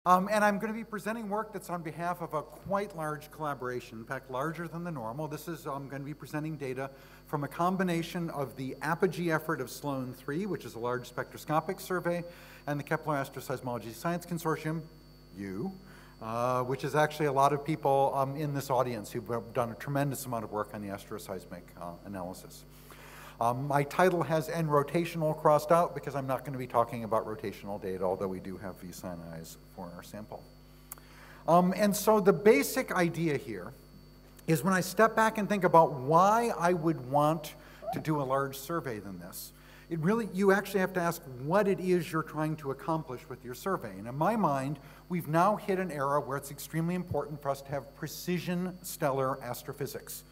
And I'm going to be presenting work that's on behalf of a quite large collaboration, in fact, larger than the normal. This is, I'm going to be presenting data from a combination of the Apogee effort of Sloan 3, which is a large spectroscopic survey, and the Kepler Asteroseismology Science Consortium, which is actually a lot of people in this audience who've done a tremendous amount of work on the asteroseismic analysis. My title has N rotational crossed out because I'm not going to be talking about rotational data, although we do have V sin I's for our sample. And so the basic idea here is when I step back and think about why I would want to do a large survey than this, you actually have to ask what it is you're trying to accomplish with your survey. And in my mind, we've now hit an era where it's extremely important for us to have precision stellar astrophysics.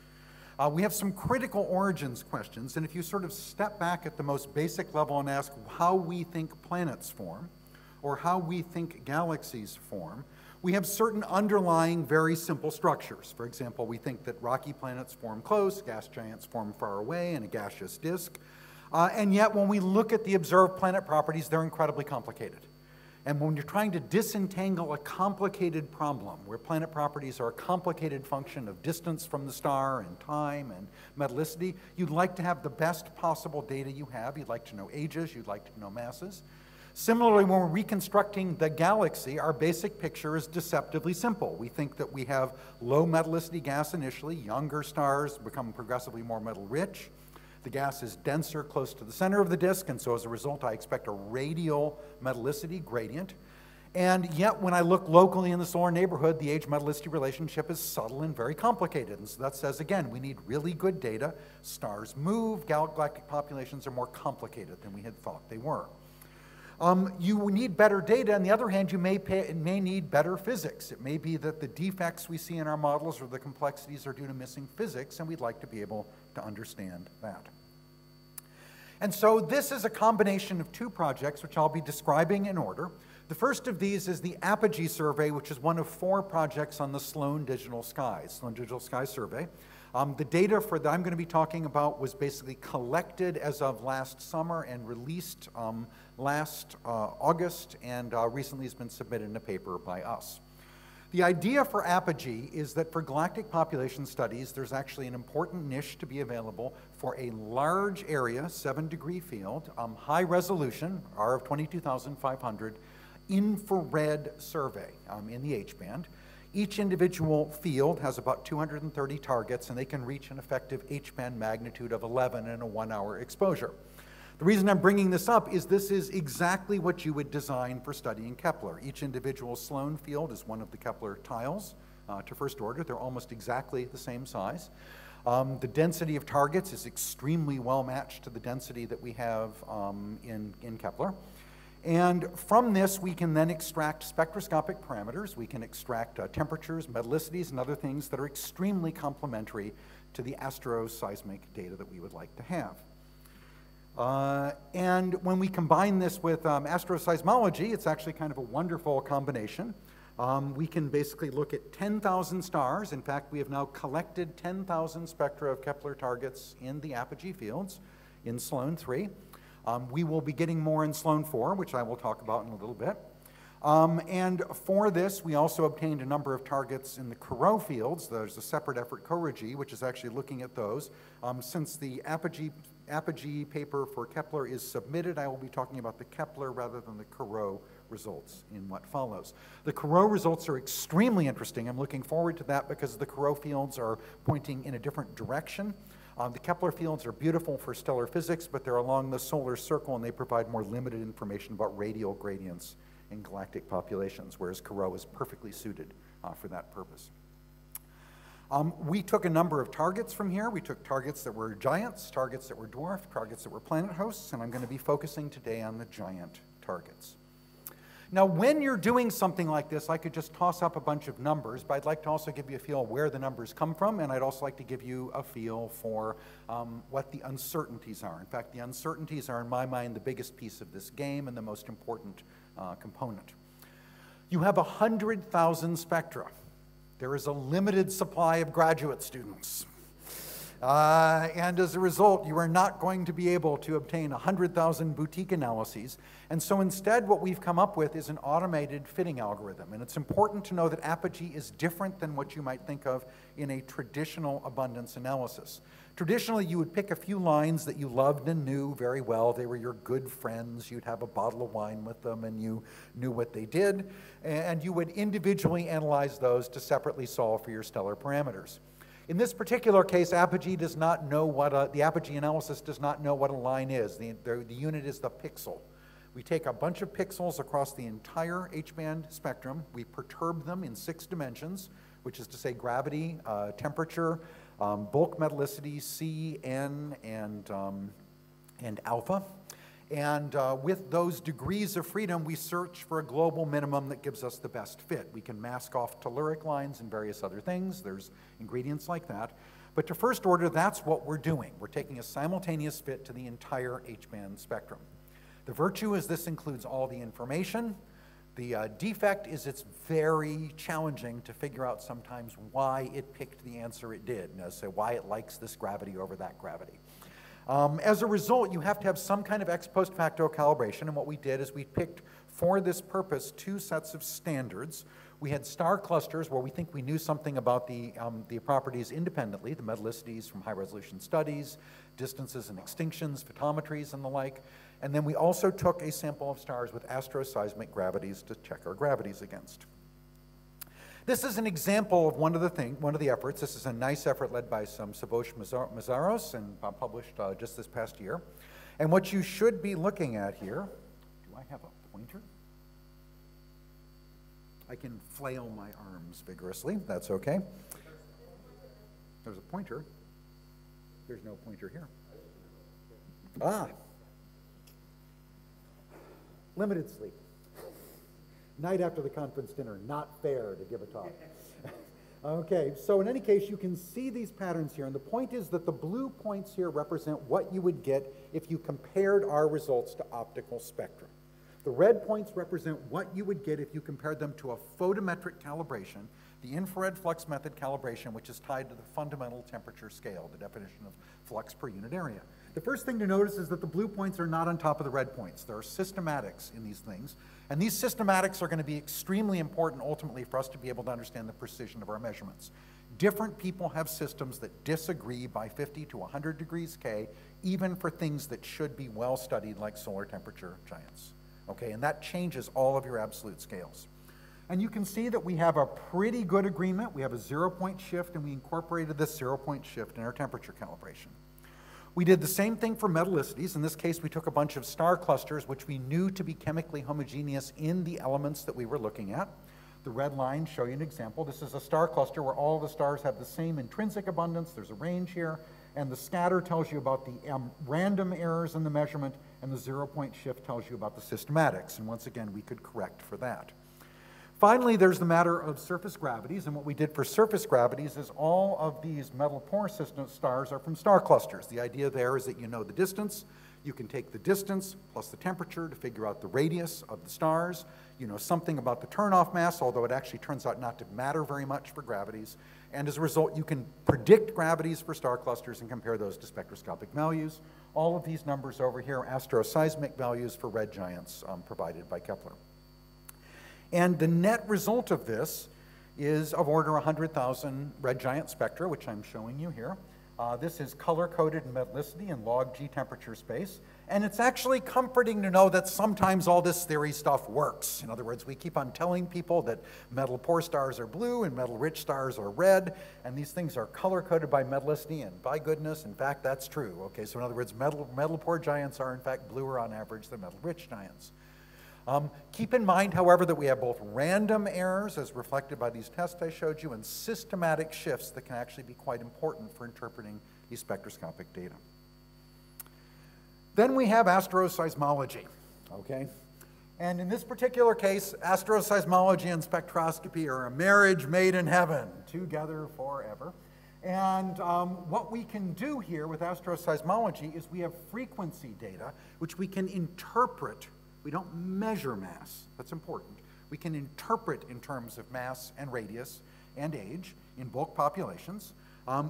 We have some critical origins questions, and if you sort of step back at the most basic level and ask how we think planets form, or how we think galaxies form, we have certain underlying very simple structures. For example, we think that rocky planets form close, gas giants form far away in a gaseous disk, and yet when we look at the observed planet properties, they're incredibly complicated. And when you're trying to disentangle a complicated problem, where planet properties are a complicated function of distance from the star and time and metallicity, you'd like to have the best possible data you have. You'd like to know ages, you'd like to know masses. Similarly, when we're reconstructing the galaxy, our basic picture is deceptively simple. We think that we have low metallicity gas initially, younger stars become progressively more metal rich. The gas is denser close to the center of the disk, and so as a result, I expect a radial metallicity gradient. And yet, when I look locally in the solar neighborhood, the age-metallicity relationship is subtle and very complicated. And so that says, again, we need really good data. Stars move, galactic populations are more complicated than we had thought they were. You need better data. On the other hand, you may need better physics. It may be that the defects we see in our models or the complexities are due to missing physics, and we'd like to be able to understand that. And so this is a combination of two projects, which I'll be describing in order. The first of these is the Apogee Survey, which is one of 4 projects on the Sloan Digital Skies Survey. The data that I'm going to be talking about was basically collected as of last summer and released last August, and recently has been submitted in a paper by us. The idea for Apogee is that for galactic population studies, there's actually an important niche to be available for a large area, 7-degree field, high resolution, R of 22,500, infrared survey in the H-band. Each individual field has about 230 targets, and they can reach an effective H-band magnitude of 11 in a 1-hour exposure. The reason I'm bringing this up is this is exactly what you would design for studying Kepler. Each individual Sloan field is one of the Kepler tiles to first order. They're almost exactly the same size. The density of targets is extremely well matched to the density that we have in Kepler. And from this, we can then extract spectroscopic parameters. We can extract temperatures, metallicities, and other things that are extremely complementary to the asteroseismic data that we would like to have. And when we combine this with asteroseismology, it's actually kind of a wonderful combination. We can basically look at 10,000 stars. In fact, we have now collected 10,000 spectra of Kepler targets in the Apogee fields in Sloan 3. We will be getting more in Sloan 4, which I will talk about in a little bit. And for this, we also obtained a number of targets in the CoRoT fields. There's a separate effort, CoRoT, which is actually looking at those. Since the Apogee paper for Kepler is submitted, I will be talking about the Kepler rather than the CoRoT results in what follows. The CoRoT results are extremely interesting. I'm looking forward to that because the CoRoT fields are pointing in a different direction. The Kepler fields are beautiful for stellar physics, but they're along the solar circle and they provide more limited information about radial gradients in galactic populations, whereas CoRoT is perfectly suited for that purpose. We took a number of targets from here. We took targets that were giants, targets that were dwarf, targets that were planet hosts, and I'm going to be focusing today on the giant targets. Now, when you're doing something like this, I could just toss up a bunch of numbers, but I'd like to also give you a feel where the numbers come from, and I'd also like to give you a feel for what the uncertainties are. In fact, the uncertainties are, in my mind, the biggest piece of this game and the most important component. You have 100,000 spectra. There is a limited supply of graduate students. And as a result, you are not going to be able to obtain 100,000 boutique analyses. And so instead, what we've come up with is an automated fitting algorithm. And it's important to know that Apogee is different than what you might think of in a traditional abundance analysis. Traditionally, you would pick a few lines that you loved and knew very well. They were your good friends. You'd have a bottle of wine with them, and you knew what they did. And you would individually analyze those to separately solve for your stellar parameters. In this particular case, Apogee does not know what the Apogee analysis does not know what a line is. The unit is the pixel. We take a bunch of pixels across the entire H-band spectrum. We perturb them in 6 dimensions, which is to say gravity, temperature, bulk metallicity, C, N, and alpha. And with those degrees of freedom, we search for a global minimum that gives us the best fit. We can mask off telluric lines and various other things. There's ingredients like that. But to first order, that's what we're doing. We're taking a simultaneous fit to the entire H-band spectrum. The virtue is this includes all the information. The defect is it's very challenging to figure out sometimes why it picked the answer it did, so why it likes this gravity over that gravity. As a result, you have to have some kind of ex post facto calibration, and what we did is we picked, for this purpose, 2 sets of standards. We had star clusters where we think we knew something about the properties independently, the metallicities from high-resolution studies, distances and extinctions, photometries, and the like. And then we also took a sample of stars with asteroseismic gravities to check our gravities against. This is an example of one of the efforts. This is a nice effort led by some Sabosh Mazaros and published just this past year. And what you should be looking at here, do I have a pointer? I can flail my arms vigorously, that's okay. There's a pointer. There's no pointer here. Ah. Limited sleep. Night after the conference dinner, not fair to give a talk. Okay, so in any case, you can see these patterns here, and the point is that the blue points here represent what you would get if you compared our results to optical spectra. The red points represent what you would get if you compared them to a photometric calibration, the infrared flux method calibration, which is tied to the fundamental temperature scale, the definition of flux per unit area. The first thing to notice is that the blue points are not on top of the red points. There are systematics in these things, and these systematics are going to be extremely important ultimately for us to be able to understand the precision of our measurements. Different people have systems that disagree by 50 to 100 degrees K, even for things that should be well studied like solar temperature giants. Okay, and that changes all of your absolute scales. And you can see that we have a pretty good agreement. We have a 0-point shift, and we incorporated this 0-point shift in our temperature calibration. We did the same thing for metallicities. In this case, we took a bunch of star clusters, which we knew to be chemically homogeneous in the elements that we were looking at. The red lines show you an example. This is a star cluster where all the stars have the same intrinsic abundance. There's a range here. And the scatter tells you about the random errors in the measurement, and the 0-point shift tells you about the systematics. And once again, we could correct for that. Finally, there's the matter of surface gravities, and what we did for surface gravities is all of these metal poor system stars are from star clusters. The idea there is that you know the distance. You can take the distance plus the temperature to figure out the radius of the stars. You know something about the turn-off mass, although it actually turns out not to matter very much for gravities. And as a result, you can predict gravities for star clusters and compare those to spectroscopic values. All of these numbers over here are asteroseismic values for red giants provided by Kepler. And the net result of this is of order 100,000 red giant spectra, which I'm showing you here. This is color-coded in metallicity and log G temperature space. And it's actually comforting to know that sometimes all this theory stuff works. In other words, we keep on telling people that metal-poor stars are blue and metal-rich stars are red, and these things are color-coded by metallicity, and by goodness, in fact, that's true. Okay, so in other words, metal-poor giants are in fact bluer on average than metal-rich giants. Keep in mind, however, that we have both random errors, as reflected by these tests I showed you, and systematic shifts that can actually be quite important for interpreting these spectroscopic data. Then we have asteroseismology, okay? And in this particular case, asteroseismology and spectroscopy are a marriage made in heaven, together forever. And what we can do here with asteroseismology is we have frequency data, which we can interpret. We don't measure mass, that's important. We can interpret in terms of mass and radius and age in bulk populations.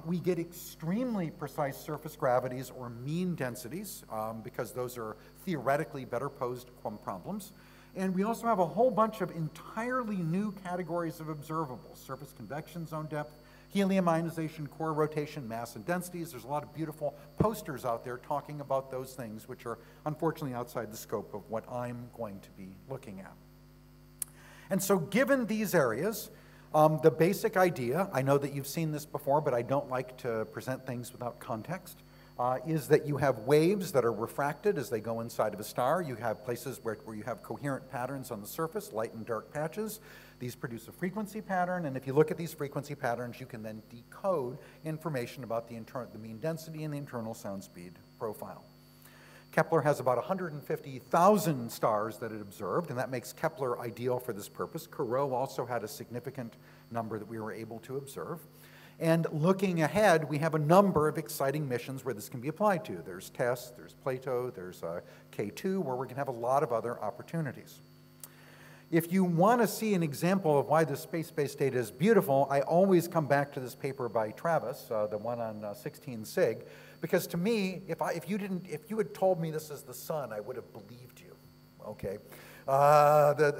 We get extremely precise surface gravities or mean densities because those are theoretically better posed problems. And we also have a whole bunch of entirely new categories of observables: surface convection zone depth, helium ionization, core rotation, mass and densities. There's a lot of beautiful posters out there talking about those things, which are unfortunately outside the scope of what I'm going to be looking at. And so given these areas, the basic idea, I know that you've seen this before, but I don't like to present things without context, is that you have waves that are refracted as they go inside of a star. You have places where you have coherent patterns on the surface, light and dark patches. These produce a frequency pattern, and if you look at these frequency patterns, you can then decode information about the mean density and the internal sound speed profile. Kepler has about 150,000 stars that it observed, and that makes Kepler ideal for this purpose. CoRoT also had a significant number that we were able to observe. And looking ahead, we have a number of exciting missions where this can be applied to. There's TESS, there's Plato, there's K2, where we're going to have a lot of other opportunities. If you want to see an example of why this space-based data is beautiful, I always come back to this paper by Travis, the one on 16 sig, because to me, if you had told me this is the sun, I would have believed you. Okay,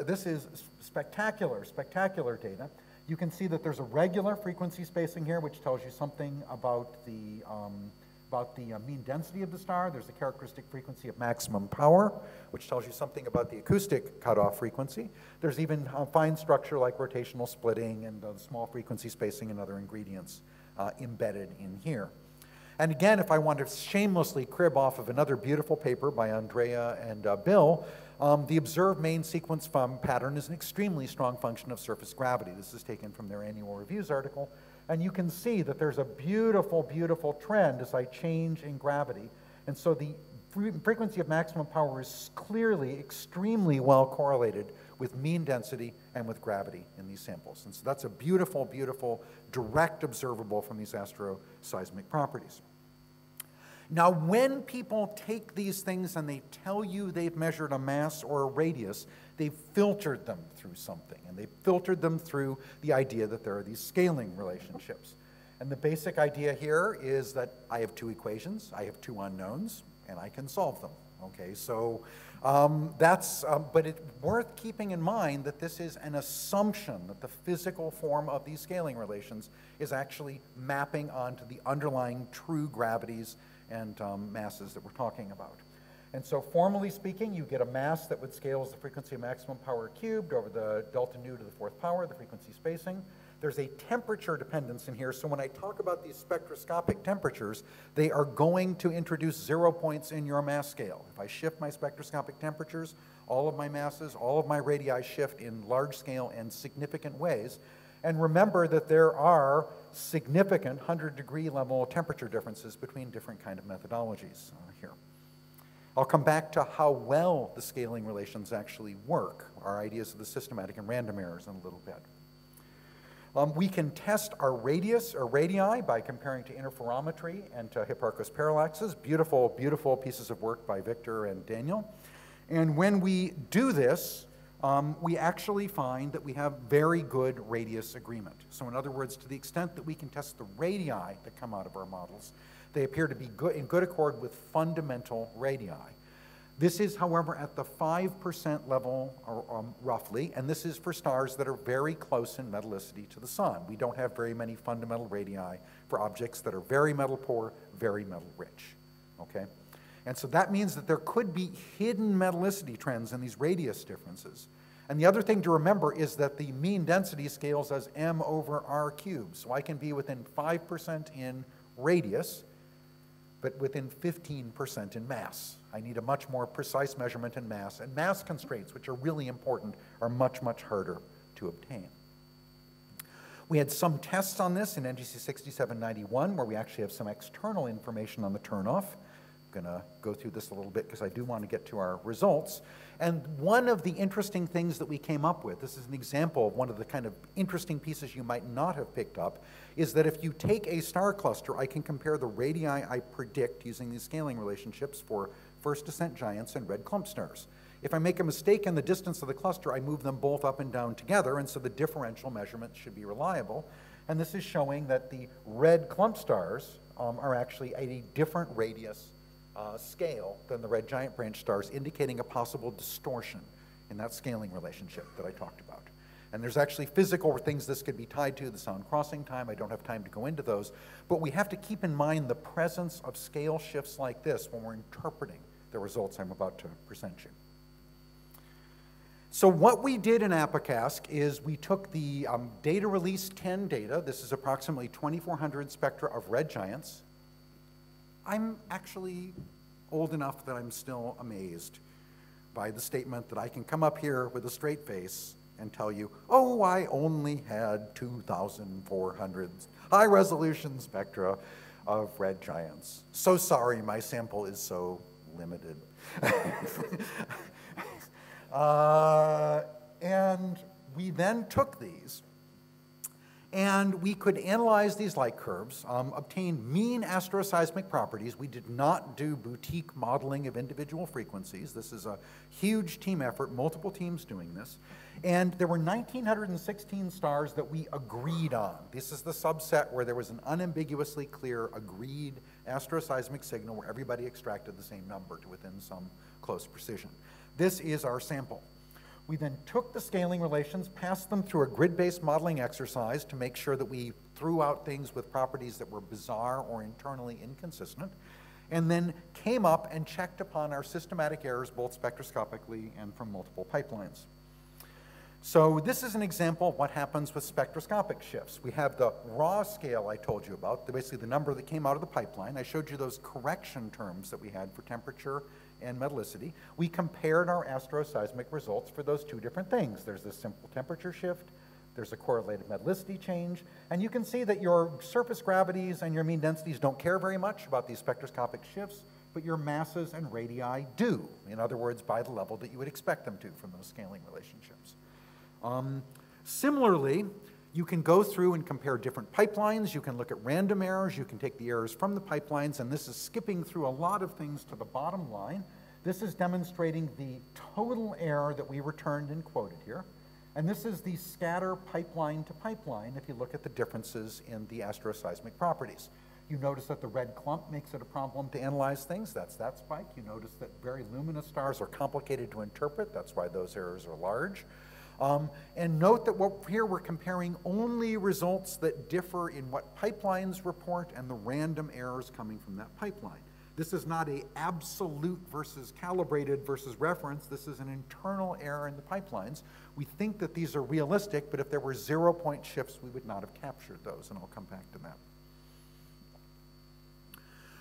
this is spectacular data. You can see that there's a regular frequency spacing here, which tells you something about the mean density of the star. There's a characteristic frequency of maximum power, which tells you something about the acoustic cutoff frequency. There's even fine structure like rotational splitting and small frequency spacing and other ingredients embedded in here. And again, if I want to shamelessly crib off of another beautiful paper by Andrea and Bill, the observed main sequence pattern is an extremely strong function of surface gravity. This is taken from their annual reviews article. And you can see that there's a beautiful, beautiful trend as I change in gravity. And so the frequency of maximum power is clearly extremely well correlated with mean density and with gravity in these samples. And so that's a beautiful, beautiful, direct observable from these asteroseismic properties. Now, when people take these things and they tell you they've measured a mass or a radius, they've filtered them through something, and they've filtered them through the idea that there are these scaling relationships. And the basic idea here is that I have two equations, I have two unknowns, and I can solve them. Okay, so but it's worth keeping in mind that this is an assumption that the physical form of these scaling relations is actually mapping onto the underlying true gravities and masses that we're talking about. And so formally speaking, you get a mass that would scale as the frequency of maximum power cubed over the delta nu to the fourth power, the frequency spacing. There's a temperature dependence in here, so when I talk about these spectroscopic temperatures, they are going to introduce 0 points in your mass scale. If I shift my spectroscopic temperatures, all of my masses, all of my radii shift in large scale and significant ways. And remember that there are significant 100-degree level temperature differences between different kind of methodologies here. I'll come back to how well the scaling relations actually work, our ideas of the systematic and random errors in a little bit. We can test our radius or radii by comparing to interferometry and to Hipparcos parallaxes. Beautiful, beautiful pieces of work by Victor and Daniel. And when we do this, we actually find that we have very good radius agreement. So in other words, to the extent that we can test the radii that come out of our models, they appear to be in good accord with fundamental radii. This is, however, at the 5% level, roughly, and this is for stars that are very close in metallicity to the sun. We don't have very many fundamental radii for objects that are very metal poor, very metal rich, okay? And so that means that there could be hidden metallicity trends in these radius differences. And the other thing to remember is that the mean density scales as m over r cubed. So I can be within 5% in radius, but within 15% in mass. I need a much more precise measurement in mass, and mass constraints, which are really important, are much, much harder to obtain. We had some tests on this in NGC 6791, where we actually have some external information on the turnoff. I'm going to go through this a little bit because I do want to get to our results. And one of the interesting things that we came up with, this is an example of one of the kind of interesting pieces you might not have picked up, is that if you take a star cluster, I can compare the radii I predict using these scaling relationships for first descent giants and red clump stars. If I make a mistake in the distance of the cluster, I move them both up and down together, and so the differential measurement should be reliable. And this is showing that the red clump stars are actually at a different radius scale than the red giant branch stars, indicating a possible distortion in that scaling relationship that I talked about. And there's actually physical things this could be tied to, the sound crossing time. I don't have time to go into those. But we have to keep in mind the presence of scale shifts like this when we're interpreting the results I'm about to present you. So what we did in APOKASC is we took the data release 10 data. This is approximately 2,400 spectra of red giants. I'm actually old enough that I'm still amazed by the statement that I can come up here with a straight face and tell you, oh, I only had 2,400 high-resolution spectra of red giants. So sorry, my sample is so limited. And we then took these, and we could analyze these light curves, obtain mean asteroseismic properties. We did not do boutique modeling of individual frequencies. This is a huge team effort, multiple teams doing this. And there were 1,916 stars that we agreed on. This is the subset where there was an unambiguously clear agreed asteroseismic signal where everybody extracted the same number to within some close precision. This is our sample. We then took the scaling relations, passed them through a grid-based modeling exercise to make sure that we threw out things with properties that were bizarre or internally inconsistent, and then came up and checked upon our systematic errors both spectroscopically and from multiple pipelines. So this is an example of what happens with spectroscopic shifts. We have the raw scale I told you about, basically the number that came out of the pipeline. I showed you those correction terms that we had for temperature and metallicity. We compared our asteroseismic results for those two different things. There's this simple temperature shift, there's a correlated metallicity change, and you can see that your surface gravities and your mean densities don't care very much about these spectroscopic shifts, but your masses and radii do. In other words, by the level that you would expect them to from those scaling relationships. Similarly, you can go through and compare different pipelines. You can look at random errors. You can take the errors from the pipelines, and this is skipping through a lot of things to the bottom line. This is demonstrating the total error that we returned and quoted here. And this is the scatter pipeline to pipeline if you look at the differences in the asteroseismic properties. You notice that the red clump makes it a problem to analyze things. That's that spike. You notice that very luminous stars are complicated to interpret. That's why those errors are large. And note that here we're comparing only results that differ in what pipelines report and the random errors coming from that pipeline. This is not an absolute versus calibrated versus reference. This is an internal error in the pipelines. We think that these are realistic, but if there were 0-point shifts, we would not have captured those, and I'll come back to that.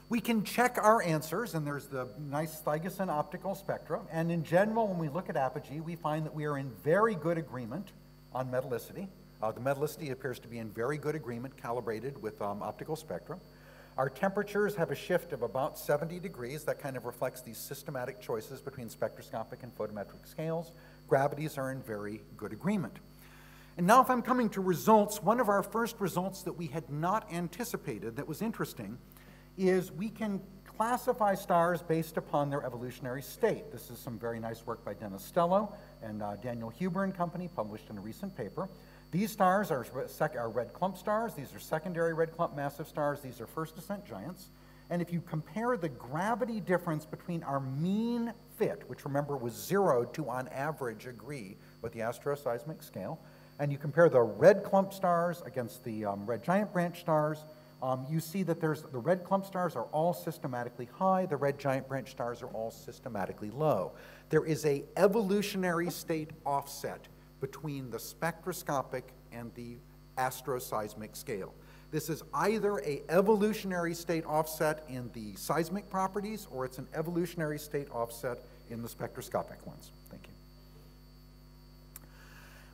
We can check our answers, and there's the nice Stuyvesant optical spectra. And in general, when we look at apogee, we find that we are in very good agreement on metallicity. The metallicity appears to be in very good agreement, calibrated with optical spectra. Our temperatures have a shift of about 70 degrees. That kind of reflects these systematic choices between spectroscopic and photometric scales. Gravities are in very good agreement. And now if I'm coming to results, one of our first results that we had not anticipated that was interesting is we can classify stars based upon their evolutionary state. This is some very nice work by Dennis Stello and Daniel Huber and company, published in a recent paper. These stars are red clump stars. These are secondary red clump massive stars. These are first descent giants. And if you compare the gravity difference between our mean fit, which remember was 0 to on average agree with the asteroseismic scale, and you compare the red clump stars against the red giant branch stars, you see that the red clump stars are all systematically high, the red giant branch stars are all systematically low. There is an evolutionary state offset between the spectroscopic and the asteroseismic scale. This is either an evolutionary state offset in the seismic properties, or it's an evolutionary state offset in the spectroscopic ones. Thank you.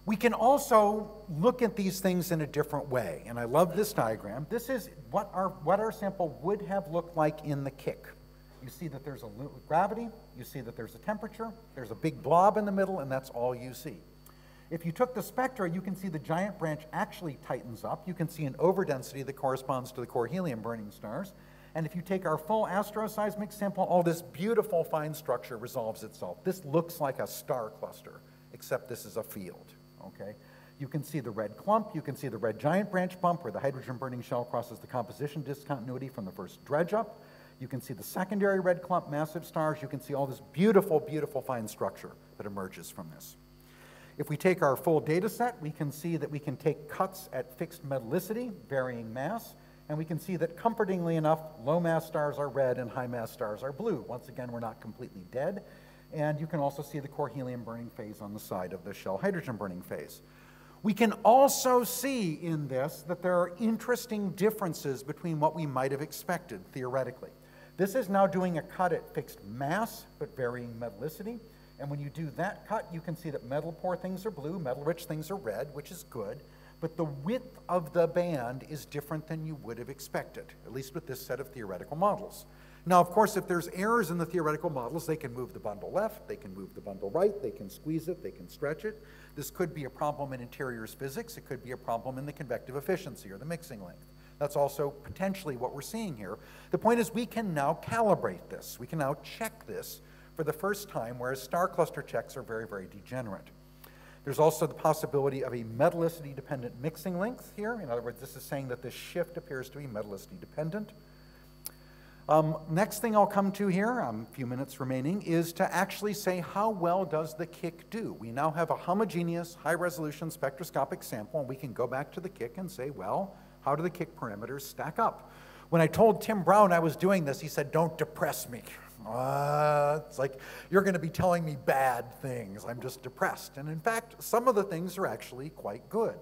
We can also look at these things in a different way, and I love this diagram. This is what our sample would have looked like in the kick. You see that there's a gravity, you see that there's a temperature, there's a big blob in the middle, and that's all you see. If you took the spectra, you can see the giant branch actually tightens up. You can see an overdensity that corresponds to the core helium burning stars. And if you take our full asteroseismic sample, all this beautiful fine structure resolves itself. This looks like a star cluster, except this is a field. Okay? You can see the red clump, you can see the red giant branch bump where the hydrogen-burning shell crosses the composition discontinuity from the first dredge up. You can see the secondary red clump, massive stars. You can see all this beautiful, beautiful fine structure that emerges from this. If we take our full data set, we can see that we can take cuts at fixed metallicity, varying mass, and we can see that, comfortingly enough, low mass stars are red and high mass stars are blue. Once again, we're not completely dead. And you can also see the core helium burning phase on the side of the shell hydrogen burning phase. We can also see in this that there are interesting differences between what we might have expected theoretically. This is now doing a cut at fixed mass, but varying metallicity. And when you do that cut, you can see that metal-poor things are blue, metal-rich things are red, which is good. But the width of the band is different than you would have expected, at least with this set of theoretical models. Now, of course, if there's errors in the theoretical models, they can move the bundle left, they can move the bundle right, they can squeeze it, they can stretch it. This could be a problem in interiors physics. It could be a problem in the convective efficiency or the mixing length. That's also potentially what we're seeing here. The point is we can now calibrate this. We can now check this for the first time, whereas star cluster checks are very, very degenerate. There's also the possibility of a metallicity-dependent mixing length here. In other words, this is saying that this shift appears to be metallicity-dependent. Next thing I'll come to here, a few minutes remaining, is to actually say how well does the kick do. We now have a homogeneous, high-resolution spectroscopic sample, and we can go back to the kick and say, well, how do the kick parameters stack up? When I told Tim Brown I was doing this, he said, don't depress me. It's like, you're going to be telling me bad things. I'm just depressed. And in fact, some of the things are actually quite good.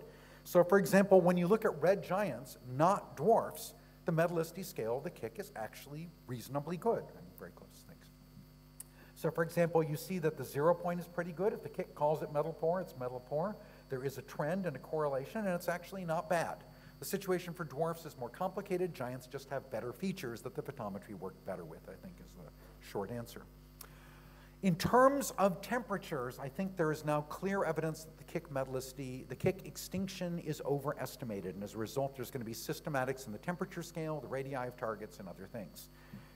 So for example, when you look at red giants, not dwarfs, the metallicity scale of the kick is actually reasonably good. I'm very close, thanks. So for example, you see that the 0 point is pretty good. If the kick calls it metal poor, it's metal poor. There is a trend and a correlation, and it's actually not bad. The situation for dwarfs is more complicated. Giants just have better features that the photometry worked better with, I think, is the short answer. In terms of temperatures, I think there is now clear evidence that the kick metallicity, the kick extinction is overestimated, and as a result, there's going to be systematics in the temperature scale, the radii of targets, and other things.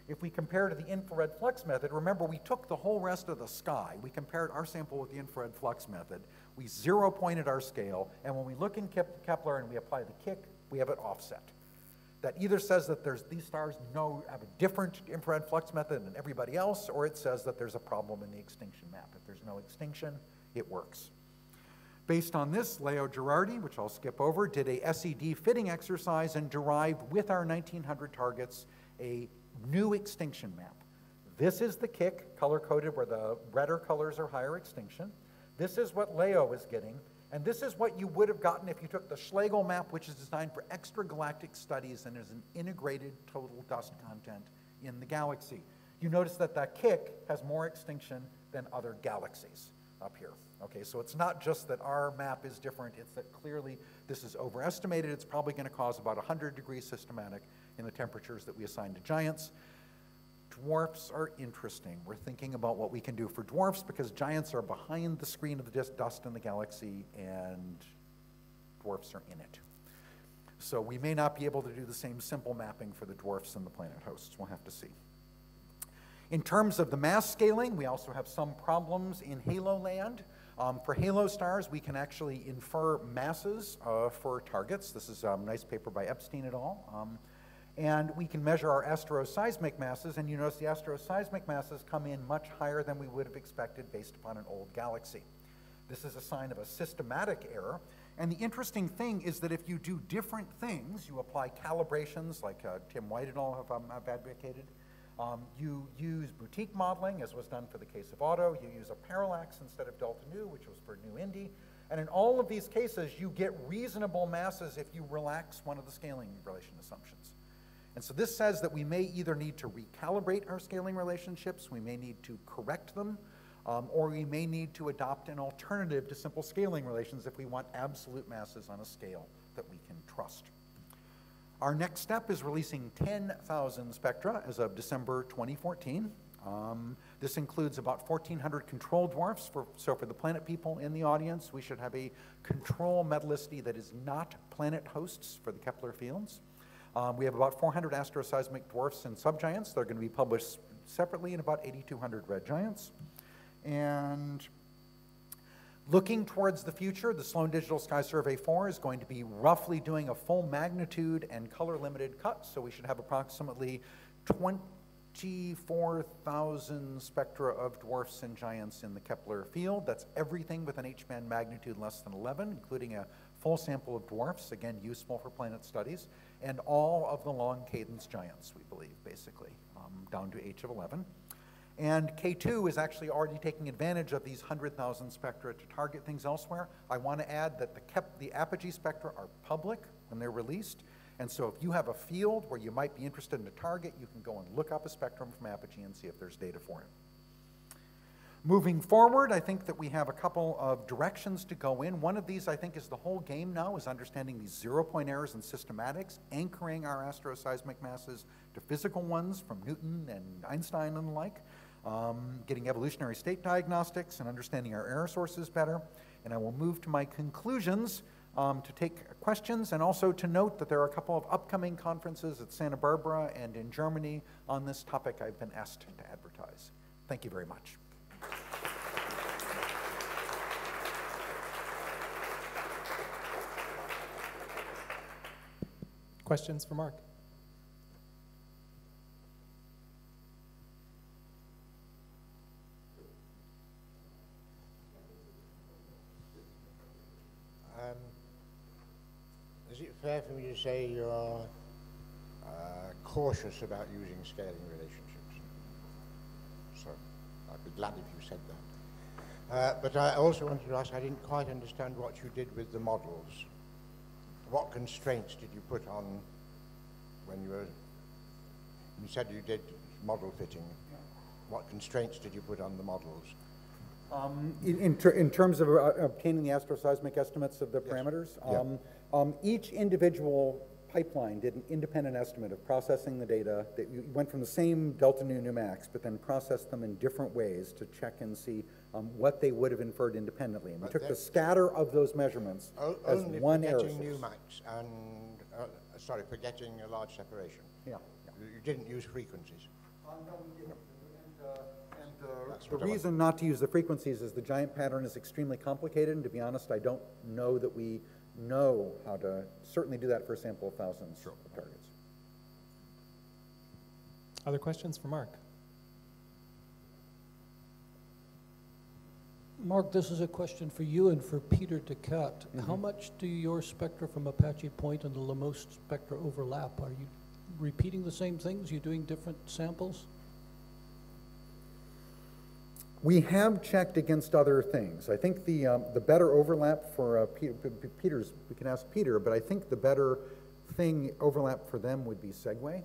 If we compare to the infrared flux method, remember we took the whole rest of the sky, we compared our sample with the infrared flux method, we 0 pointed our scale, and when we look in Kepler and we apply the kick, we have it offset. That either says that these stars have a different infrared flux method than everybody else, or it says that there's a problem in the extinction map. If there's no extinction, it works. Based on this, Leo Girardi, which I'll skip over, did a SED fitting exercise and derived with our 1900 targets a new extinction map. This is the kick, color-coded where the redder colors are higher extinction. This is what Leo is getting. And this is what you would have gotten if you took the Schlegel map, which is designed for extragalactic studies and is an integrated total dust content in the galaxy. You notice that that kick has more extinction than other galaxies up here. Okay, so it's not just that our map is different, it's that clearly this is overestimated. It's probably going to cause about 100 degrees systematic in the temperatures that we assign to giants. Dwarfs are interesting. We're thinking about what we can do for dwarfs because giants are behind the screen of the dust in the galaxy and dwarfs are in it. So we may not be able to do the same simple mapping for the dwarfs and the planet hosts. We'll have to see. In terms of the mass scaling, we also have some problems in halo land. For halo stars, we can actually infer masses for targets. This is a nice paper by Epstein et al. And we can measure our asteroseismic masses, and you notice the asteroseismic masses come in much higher than we would have expected based upon an old galaxy. This is a sign of a systematic error. And the interesting thing is that if you do different things, you apply calibrations like Tim White et al. have advocated. You use boutique modeling, as was done for the case of auto. You use a parallax instead of delta nu, which was for nu Indy. And in all of these cases, you get reasonable masses if you relax one of the scaling relation assumptions. And so this says that we may either need to recalibrate our scaling relationships, we may need to correct them, or we may need to adopt an alternative to simple scaling relations if we want absolute masses on a scale that we can trust. Our next step is releasing 10,000 spectra as of December 2014. This includes about 1,400 control dwarfs. So for the planet people in the audience, we should have a control metallicity that is not planet hosts for the Kepler fields. We have about 400 asteroseismic dwarfs and subgiants. They're going to be published separately in about 8,200 red giants. And Looking towards the future, the Sloan Digital Sky Survey 4 is going to be roughly doing a full magnitude and color limited cut, so we should have approximately 24,000 spectra of dwarfs and giants in the Kepler field. That's everything with an H-band magnitude less than 11, including a full sample of dwarfs, again useful for planet studies, and all of the long cadence giants, we believe, basically, down to H of 11. And K2 is actually already taking advantage of these 100,000 spectra to target things elsewhere. I want to add that the Apogee spectra are public when they're released. And so if you have a field where you might be interested in a target, you can go and look up a spectrum from Apogee and see if there's data for it. Moving forward, I think that we have a couple of directions to go in. One of these, I think, is the whole game now, is understanding these zero-point errors in systematics, anchoring our asteroseismic masses to physical ones from Newton and Einstein and the like, getting evolutionary state diagnostics and understanding our error sources better. And I will move to my conclusions to take questions, and also to note that there are a couple of upcoming conferences at Santa Barbara and in Germany on this topic I've been asked to advertise. Thank you very much. Questions for Marc? Is it fair for me to say you're cautious about using scaling relationships? So I'd be glad if you said that. But I also wanted to ask, I didn't quite understand what you did with the models. What constraints did you put on when you said you did model fitting? What constraints did you put on the models? In terms of obtaining the astroseismic estimates of the parameters, each individual pipeline did an independent estimate of processing the data. That you went from the same delta nu max, but then processed them in different ways to check and see what they would have inferred independently. And we took the scatter of those measurements as one error source. Only for getting nu max and, sorry, for getting a large separation. Yeah. You didn't use frequencies. No, we didn't. The reason not to use the frequencies is the giant pattern is extremely complicated, and to be honest, I don't know that we know how to certainly do that for a sample of thousands of targets. Other questions for Marc? Marc, this is a question for you and for Peter de Cat. How much do your spectra from Apache Point and the Lamos spectra overlap? Are you repeating the same things? Are you doing different samples? We have checked against other things. I think the better overlap for Peter's, we can ask Peter, but I think the better thing overlap for them would be Segway.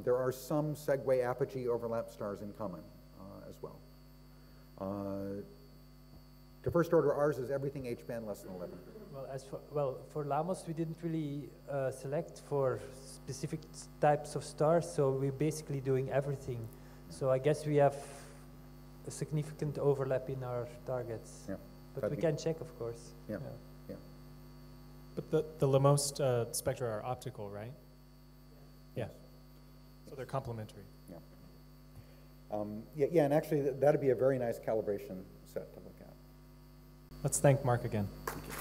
There are some Segway Apogee overlap stars in common as well. To first order, ours is everything H-band less than 11. Well, for Lamos, we didn't really select for specific types of stars, so we're basically doing everything. So I guess we have a significant overlap in our targets. Yeah, but we can check, of course. Yeah. But the Lamos spectra are optical, right? Yeah. So they're complementary. Yeah, and actually that'd be a very nice calibration set to look at. Let's thank Marc again. Thank you.